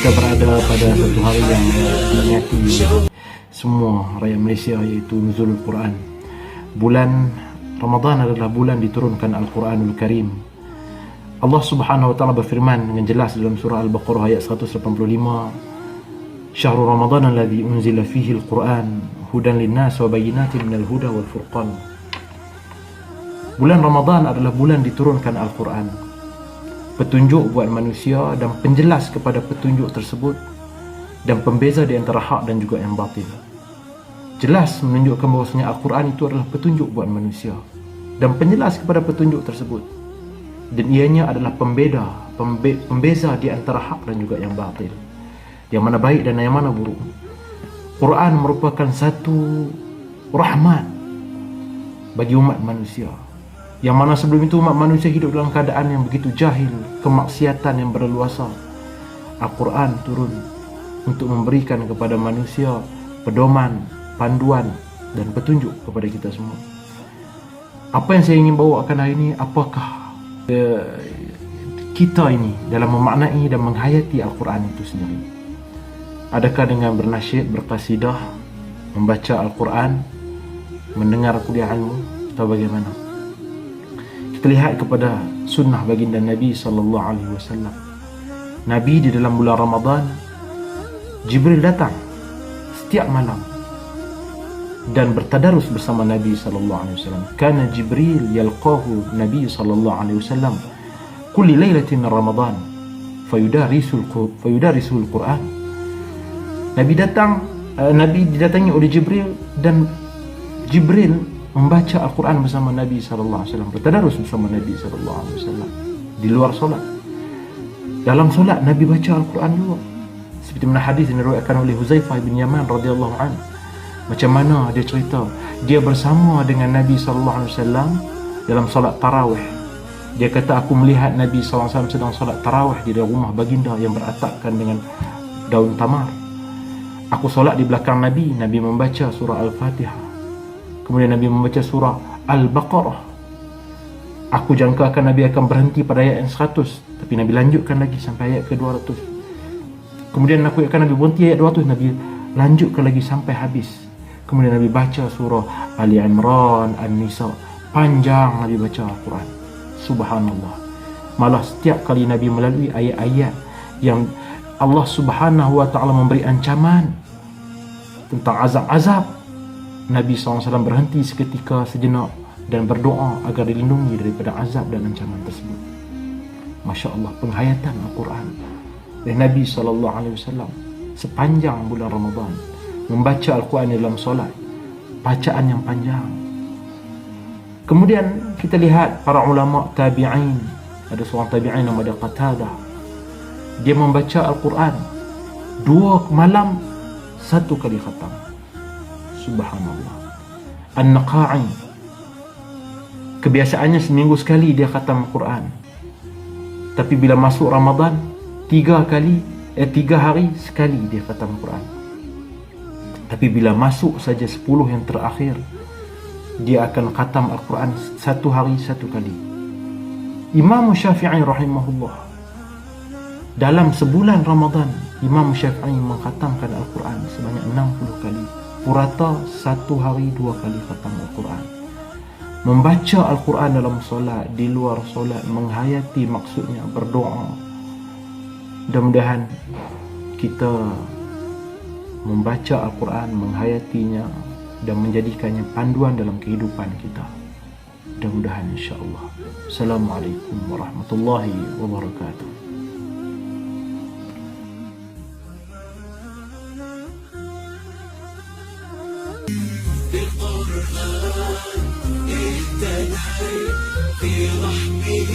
Kita berada pada satu hari yang diingati semua rakyat Malaysia, iaitu Nuzulul Quran. Bulan Ramadan adalah bulan diturunkan Al-Quranul Karim. Allah Subhanahu wa taala berfirman dengan jelas dalam surah Al-Baqarah ayat 185, Syahrul Ramadan alladhi unzila fihi al-Quran hudan linnas wa bayyinatin minal huda wal furqan. Bulan Ramadan adalah bulan diturunkan Al-Quran, petunjuk buat manusia dan penjelas kepada petunjuk tersebut, dan pembeza di antara hak dan juga yang batil. Jelas menunjukkan bahawasanya Al-Quran itu adalah petunjuk buat manusia dan penjelas kepada petunjuk tersebut, dan ianya adalah pembeza di antara hak dan juga yang batil, yang mana baik dan yang mana buruk. Quran merupakan satu rahmat bagi umat manusia, yang mana sebelum itu umat manusia hidup dalam keadaan yang begitu jahil, kemaksiatan yang berleluasa. Al-Quran turun untuk memberikan kepada manusia pedoman, panduan dan petunjuk kepada kita semua. Apa yang saya ingin bawakan hari ini, apakah kita ini dalam memaknai dan menghayati Al-Quran itu sendiri? Adakah dengan bernasyid, berqasidah, membaca Al-Quran, mendengar kuliah ilmu, atau bagaimana? Kita lihat kepada sunnah baginda Nabi SAW. Nabi di dalam bulan Ramadan, Jibril datang setiap malam dan bertadarus bersama Nabi SAW. Kana Jibril yalqahu Nabi SAW kulli laylatin min Ramadan fayudarisul Quran. Nabi didatangi oleh Jibril, dan Jibril membaca Al-Quran bersama Nabi SAW, bertadarus bersama Nabi SAW di luar solat. Dalam solat Nabi baca Al-Quran juga, seperti mana hadis yang diriwayatkan oleh Huzaifah bin Yaman radhiyallahu anhu. Macam mana dia cerita, dia bersama dengan Nabi SAW dalam solat tarawih. Dia kata, aku melihat Nabi SAW sedang solat tarawih di rumah baginda yang beratapkan dengan daun tamar. Aku solat di belakang Nabi. Nabi membaca surah Al-Fatihah, kemudian Nabi membaca surah Al-Baqarah. Aku jangka Nabi akan berhenti pada ayat yang 100, tapi Nabi lanjutkan lagi sampai ayat ke 200. Kemudian aku akan Nabi berhenti ayat 200, Nabi lanjutkan lagi sampai habis. Kemudian Nabi baca surah Ali Imran, An-Nisa. Panjang Nabi baca Al-Quran. Subhanallah. Malah setiap kali Nabi melalui ayat-ayat yang Allah Subhanahu wa ta'ala memberi ancaman tentang azab-azab, Nabi SAW berhenti seketika, sejenak, dan berdoa agar dilindungi daripada azab dan ancaman tersebut. Masya Allah, penghayatan Al-Quran dari Nabi SAW sepanjang bulan Ramadan, membaca Al-Quran dalam solat, bacaan yang panjang. Kemudian kita lihat para ulama tabi'in. Ada seorang tabi'in nama dia Qatadah. Dia membaca Al-Quran 2 malam 1 kali khatam. Subhanallah. An-Naqa'i, kebiasaannya seminggu sekali dia khatam Al-Quran, tapi bila masuk Ramadan 3 hari sekali dia khatam Al-Quran. Tapi bila masuk saja 10 yang terakhir, dia akan khatam Al-Quran 1 hari 1 kali. Imam Syafi'i rahimahullah, dalam sebulan Ramadan Imam Syafi'i mengkhatamkan Al-Quran sebanyak 60 kali. Purata 1 hari 2 kali khatam Al-Quran. Membaca Al-Quran dalam solat, di luar solat, menghayati maksudnya, berdoa. Mudah-mudahan kita membaca Al-Quran, menghayatinya, dan menjadikannya panduan dalam kehidupan kita. Mudah-mudahan insyaAllah. Assalamualaikum warahmatullahi wabarakatuh. في رحمه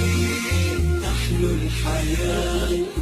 تحلو الحياة.